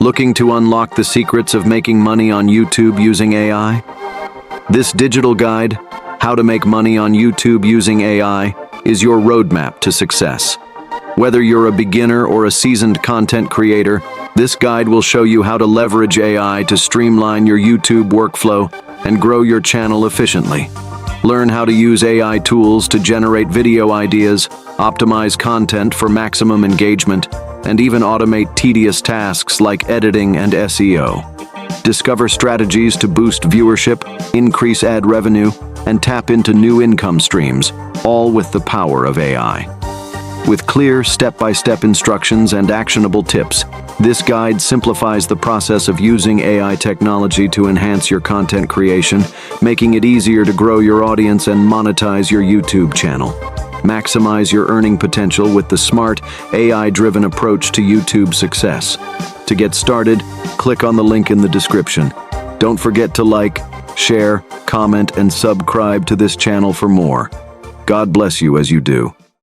Looking to unlock the secrets of making money on YouTube using AI? This digital guide, How to Make Money on YouTube Using AI, is your roadmap to success. Whether you're a beginner or a seasoned content creator, this guide will show you how to leverage AI to streamline your YouTube workflow and grow your channel efficiently. Learn how to use AI tools to generate video ideas, optimize content for maximum engagement, and even automate tedious tasks like editing and SEO. Discover strategies to boost viewership, increase ad revenue, and tap into new income streams, all with the power of AI. With clear step-by-step instructions and actionable tips, this guide simplifies the process of using AI technology to enhance your content creation, making it easier to grow your audience and monetize your YouTube channel. Maximize your earning potential with the smart, AI-driven approach to YouTube success. To get started, click on the link in the description. Don't forget to like, share, comment, and subscribe to this channel for more. God bless you as you do.